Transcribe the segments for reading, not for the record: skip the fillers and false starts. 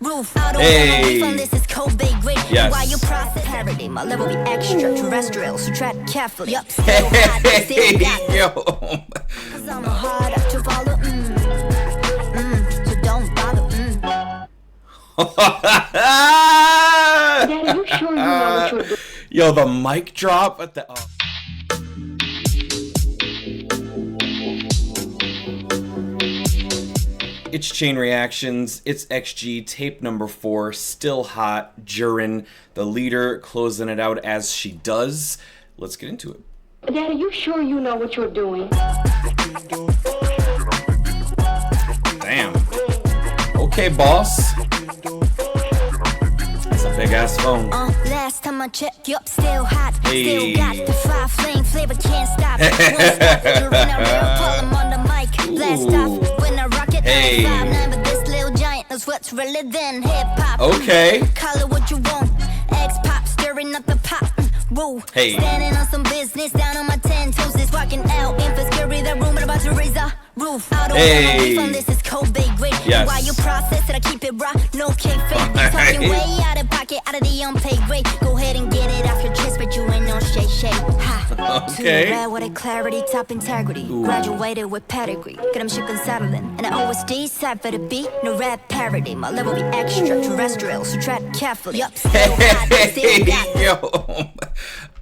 Hey. Yes. While you process parody, my level be extraterrestrial, so tread carefully. Yup, still Hey, yo. Cause I'm hard to follow. So don't bother. Daddy, you sure you know what you're doing? Yo, the mic drop at the. It's Chain Reactions, it's XG, tape number 4, still hot, JURIN, the leader, closing it out as she does. Let's get into it. Daddy, you sure you know what you're doing? Damn. Okay, boss. That's a big ass phone. Last time I checked, you up still hot. Hey. Still got the fire flame flavor, can't stop. Won't stop. JURIN, I real call him on the mic. Blast off when I rock it. Hey. 5'9", but this little giant knows what's really than hip hop. Okay. Call it what you want. X pop stirring up the pop. Woo. Hey. Standing on some business, down on my 10 toes, is walking out. Infant scary, that room and about to raise a roof. Hey. From this is Kobe great. Yes. While you process it, I keep it raw. No kayfabe. You talking way out of pocket, out of the unpaid grade. Go ahead and get it off your chest, but you ain't no shade. Ha. Okay. Too rare with a clarity, top integrity. Ooh. Graduated with pedigree. Get them shook and settling. And I always decide for the beat, no rap parody. My level be extraterrestrial, so tread carefully. Yup, still hot, still got Yo.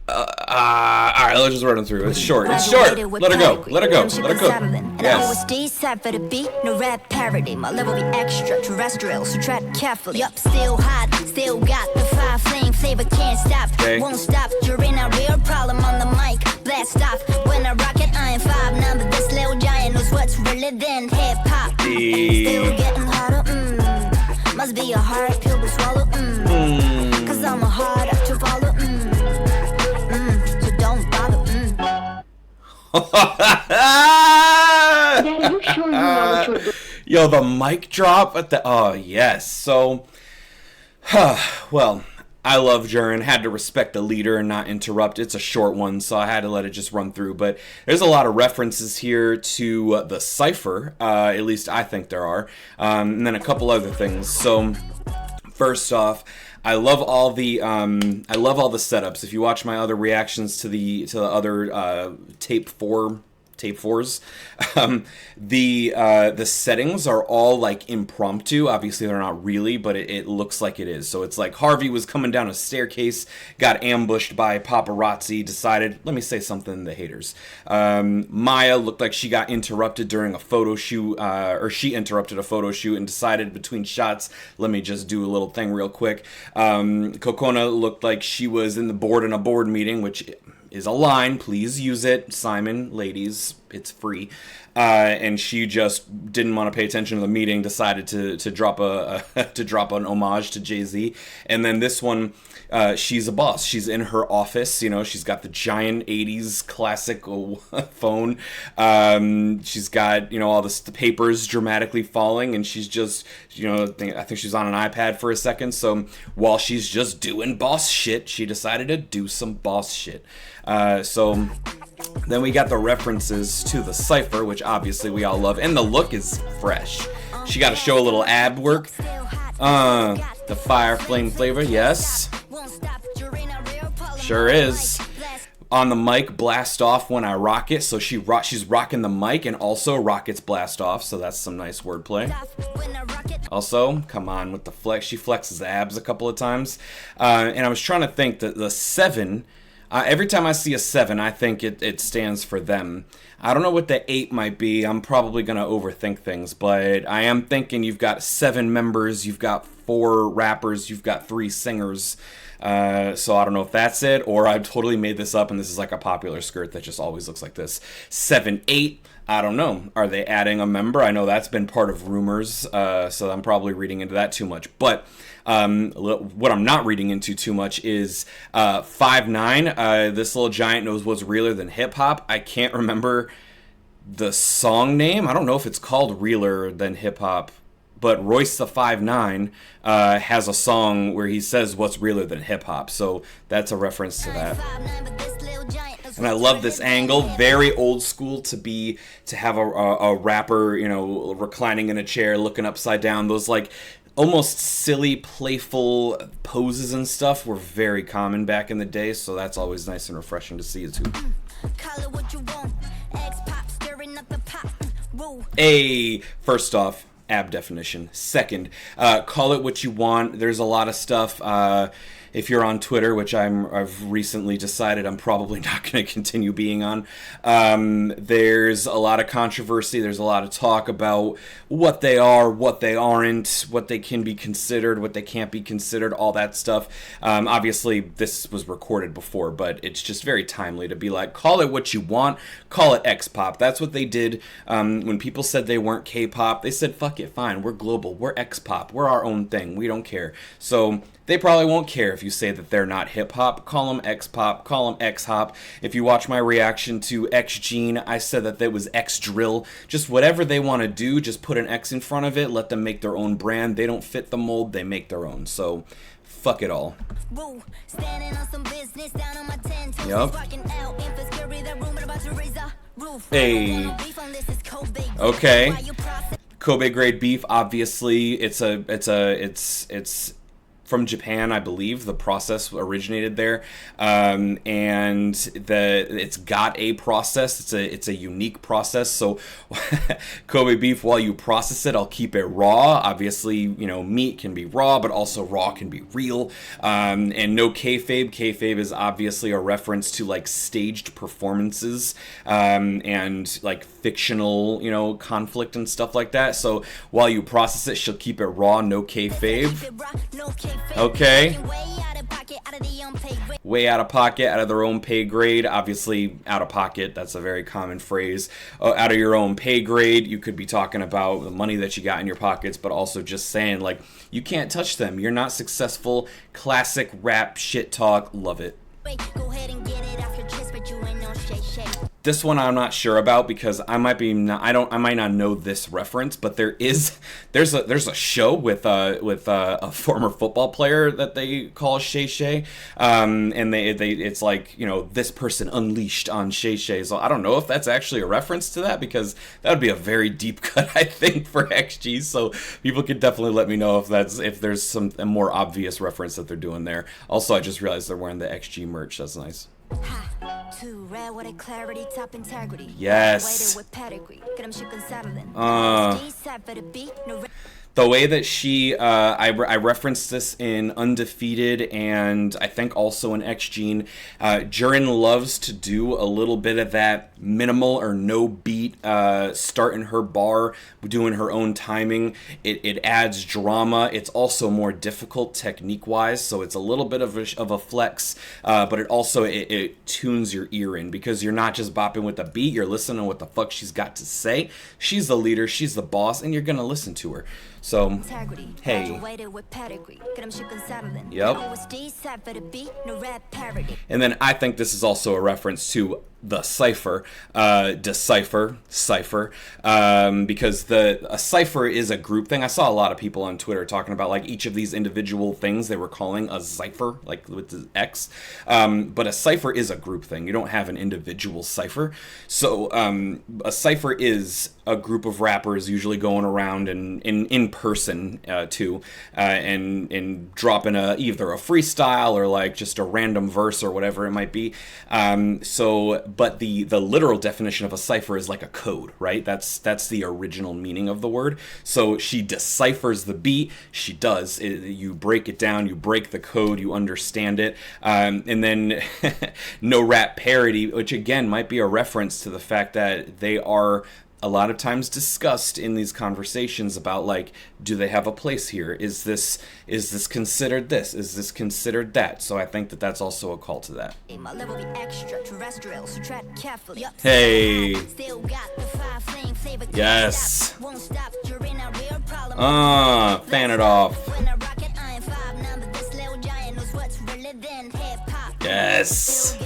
Alright, let's just run it through. It's short. It's short. Let her go. Let her go. Let her cook. And I always decide for the beat, no rap parody. My level be extraterrestrial, so tread carefully. Yup, still hot, still got the fire flame flavor, can't stop. Okay. Won't stop. JURIN, a real problem on the mic. Blast off when I rock it. I am 5'9", but this little giant knows what's really than hip hop. Still getting harder. Must be a hard pill to swallow. Cause I'm a hard to follow. So don't bother. Daddy, you sure you know what you're doing? Yo, the mic drop at the. Oh, yes. So, well, I love JURIN. Had to respect the leader and not interrupt. It's a short one, so I had to let it just run through. But there's a lot of references here to the cipher. At least I think there are. And then a couple other things. So, first off, I love all the setups. If you watch my other reactions to the other tape 4s, the settings are all like impromptu. Obviously they're not really, but it looks like it is. So it's like Harvey was coming down a staircase, got ambushed by paparazzi, decided, let me say something to the haters. Maya looked like she got interrupted during a photo shoot, or she interrupted a photo shoot and decided between shots, let me just do a little thing real quick. Cocona looked like she was in a board meeting, which is a line, please use it, Simon, ladies, it's free. And she just didn't want to pay attention to the meeting, decided to drop an homage to Jay-Z. And then this one, she's a boss. She's in her office, you know, she's got the giant 80s classic phone. She's got, you know, all the papers dramatically falling, and she's just, you know, I think she's on an iPad for a second. So while she's just doing boss shit, she decided to do some boss shit. So then we got the references to the cipher, which obviously we all love, and the look is fresh. She got to show a little ab work. The fire flame flavor, yes, sure is. On the mic, blast off when I rock it. So she's rocking the mic, and also rockets blast off. So that's some nice wordplay. Also, come on with the flex. She flexes the abs a couple of times. And I was trying to think that the 7. Every time I see a 7, I think it stands for them. I don't know what the 8 might be. I'm probably going to overthink things, but I am thinking you've got 7 members, you've got 4 rappers, you've got 3 singers. So I don't know if that's it, or I've totally made this up and this is like a popular skirt that just always looks like this. 7, 8, I don't know. Are they adding a member? I know that's been part of rumors, so I'm probably reading into that too much. But what I'm not reading into too much is 5'9". This little giant knows what's realer than hip hop. I can't remember the song name. I don't know if it's called Realer Than Hip Hop, but Royce the 5'9" has a song where he says what's realer than hip hop. So that's a reference to that. And I love this angle, very old school to have a rapper, you know, reclining in a chair, looking upside down. Those like almost silly, playful poses and stuff were very common back in the day, so that's always nice and refreshing to see too. First off, ab definition. Second, call it what you want. There's a lot of stuff. If you're on Twitter, which I've recently decided I'm probably not going to continue being on, there's a lot of controversy. There's a lot of talk about what they are, what they aren't, what they can be considered, what they can't be considered, all that stuff. Obviously, this was recorded before, but it's just very timely to be like, call it what you want, call it X-pop. That's what they did when people said they weren't K-pop. They said, fuck it, fine, we're global, we're X-pop, we're our own thing, we don't care. So they probably won't care if you say that they're not hip-hop. Call them X-pop, call them X-hop. If you watch my reaction to X-Gene, I said that was X-drill. Just whatever they want to do, just put an X in front of it, let them make their own brand. They don't fit the mold, they make their own. So, fuck it all. Yup. Hey. Okay. Kobe grade beef, obviously, it's from Japan, I believe. The process originated there, and it's got a process. It's a unique process. So Kobe beef, while you process it, I'll keep it raw. Obviously, you know, meat can be raw, but also raw can be real. And no kayfabe. Kayfabe is obviously a reference to like staged performances and like fictional, you know, conflict and stuff like that. So while you process it, she'll keep it raw. No kayfabe. Okay. Way out of pocket, out of their own pay grade. Obviously, out of pocket, that's a very common phrase. Out of your own pay grade, you could be talking about the money that you got in your pockets, but also just saying, like, you can't touch them. You're not successful. Classic rap shit talk. Love it. This one I'm not sure about because I might not know this reference, but there's a show with a former football player that they call Shay Shay, and it's like, you know, this person unleashed on Shay Shay. So I don't know if that's actually a reference to that, because that would be a very deep cut, I think, for XG. So people could definitely let me know if there's a more obvious reference that they're doing there. Also, I just realized they're wearing the XG merch. That's nice. Yes. The way that she, I referenced this in Undefeated and I think also in X-Gene. JURIN loves to do a little bit of that minimal or no beat start in her bar, doing her own timing. It adds drama. It's also more difficult technique-wise, so it's a little bit of a flex, but it also it tunes your ear in, because you're not just bopping with the beat, you're listening to what the fuck she's got to say. She's the leader, she's the boss, and you're gonna listen to her. So, hey. Yep. And then I think this is also a reference to the cipher, decipher, cipher, because a cipher is a group thing. I saw a lot of people on Twitter talking about like each of these individual things they were calling a cipher, like with the X, but a cipher is a group thing. You don't have an individual cipher. So a cipher is a group of rappers usually going around and in person too, and dropping either a freestyle or like just a random verse or whatever it might be. But the literal definition of a cipher is like a code, right? That's the original meaning of the word. So she deciphers the beat. She does. You break it down. You break the code. You understand it. And then no rap parody, which again might be a reference to the fact that they are a lot of times discussed in these conversations about, like, do they have a place here? Is this considered this? Is this considered that? So I think that that's also a call to that. Hey. Yes. Fan it off. Yes.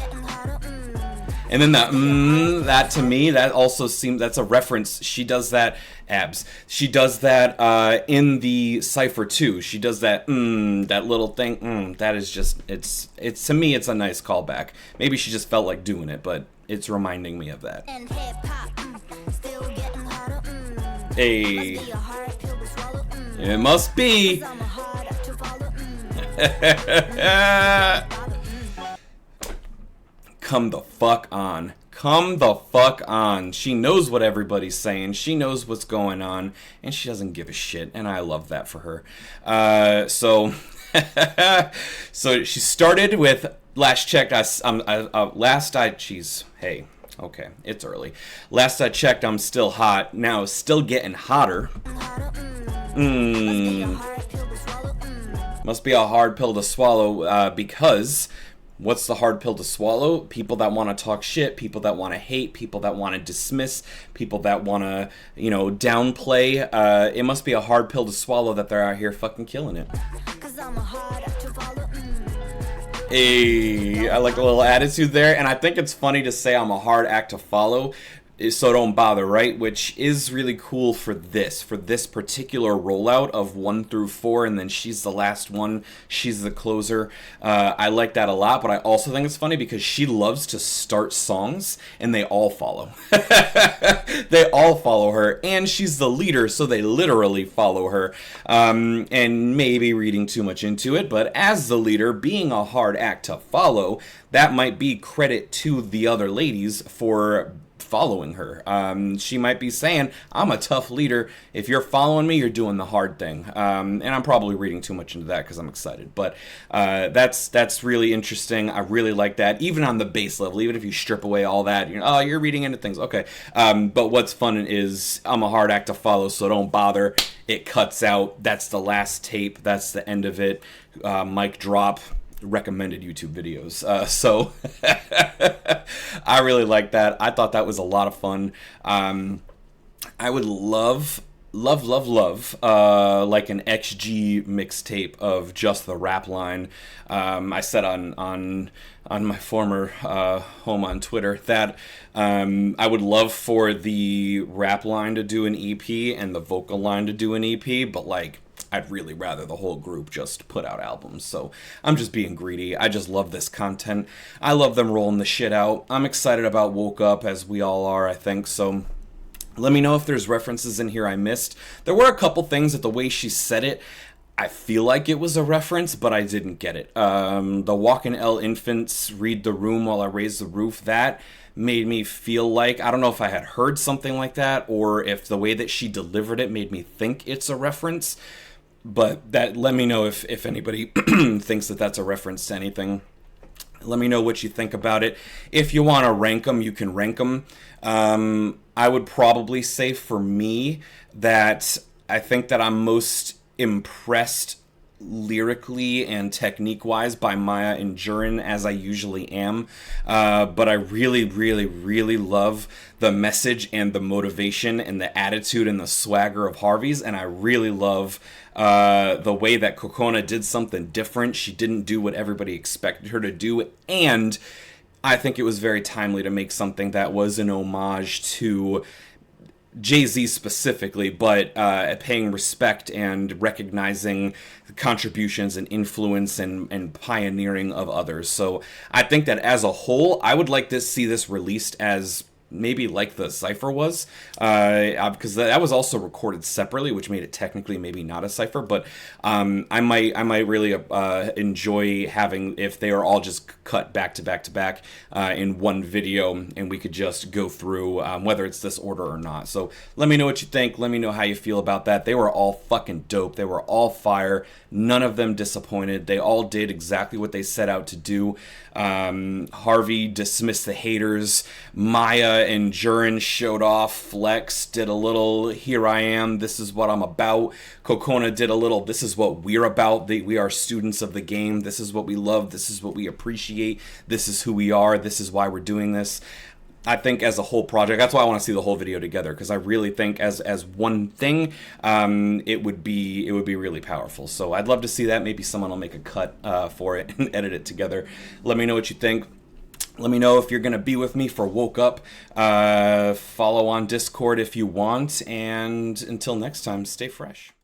And then that to me, that also seems, that's a reference. She does that, abs. She does that in the cipher too. She does that, that little thing. That is just, it's to me, it's a nice callback. Maybe she just felt like doing it, but it's reminding me of that. And hip-hop, still getting harder, Hey, Must be a hard pill to swallow, it must be. 'Cause I'm a hard act to follow, Come the fuck on. Come the fuck on. She knows what everybody's saying. She knows what's going on, and she doesn't give a shit, and I love that for her. So she started with, last checked, hey, okay, it's early. Last I checked, I'm still hot. Now, still getting hotter. Must be a hard pill to swallow, because what's the hard pill to swallow? People that want to talk shit, people that want to hate, people that want to dismiss, people that want to, downplay. It must be a hard pill to swallow that they're out here fucking killing it. 'Cause I'm a hard act to follow, Hey, I like a little attitude there, and I think it's funny to say I'm a hard act to follow, so don't bother, right? Which is really cool for this particular rollout of 1 through 4, and then she's the last one, she's the closer. I like that a lot, but I also think it's funny because she loves to start songs, and they all follow. They all follow her, and she's the leader, so they literally follow her. And maybe reading too much into it, but as the leader, being a hard act to follow, that might be credit to the other ladies for following her. She might be saying, I'm a tough leader. If you're following me, you're doing the hard thing. And I'm probably reading too much into that because I'm excited. But that's really interesting. I really like that. Even on the base level, even if you strip away all that, you're reading into things. Okay. But what's fun is I'm a hard act to follow, so don't bother. It cuts out. That's the last tape. That's the end of it. Mic drop. Recommended YouTube videos. So I really like that. I thought that was a lot of fun. I would love like an XG mixtape of just the rap line. I said on my former home on Twitter that I would love for the rap line to do an EP and the vocal line to do an EP, but like I'd really rather the whole group just put out albums. So I'm just being greedy. I just love this content. I love them rolling the shit out. I'm excited about Woke Up, as we all are, I think. So let me know if there's references in here I missed. There were a couple things that the way she said it, I feel like it was a reference, but I didn't get it. The Walkin' L infants read the room while I raise the roof. That made me feel like, I don't know if I had heard something like that or if the way that she delivered it made me think it's a reference. But that, let me know if anybody thinks that that's a reference to anything. Let me know what you think about it. If you want to rank them, you can rank them. I would probably say for me that I think that I'm most impressed lyrically and technique-wise by Maya and JURIN, as I usually am. But I really, really, really love the message and the motivation and the attitude and the swagger of Harvey's, and I really love the way that Cocona did something different. She didn't do what everybody expected her to do, and I think it was very timely to make something that was an homage to Jay-Z specifically, but paying respect and recognizing the contributions and influence and pioneering of others. So I think that as a whole, I would like to see this released as maybe like the cipher was, because that was also recorded separately, which made it technically maybe not a cipher. But I might really enjoy having if they are all just cut back to back to back in one video, and we could just go through whether it's this order or not. So let me know what you think. Let me know how you feel about that. They were all fucking dope. They were all fire. None of them disappointed. They all did exactly what they set out to do. Harvey dismissed the haters. Maya and JURIN showed off, flex, did a little, here I am, this is what I'm about. Cocona did a little, this is what we're about. We are students of the game. This is what we love. This is what we appreciate. This is who we are. This is why we're doing this. I think as a whole project, that's why I want to see the whole video together, because I really think as one thing, it would be really powerful. So I'd love to see that. Maybe someone will make a cut for it and edit it together. Let me know what you think. Let me know if you're going to be with me for Woke Up. Follow on Discord if you want. And until next time, stay fresh.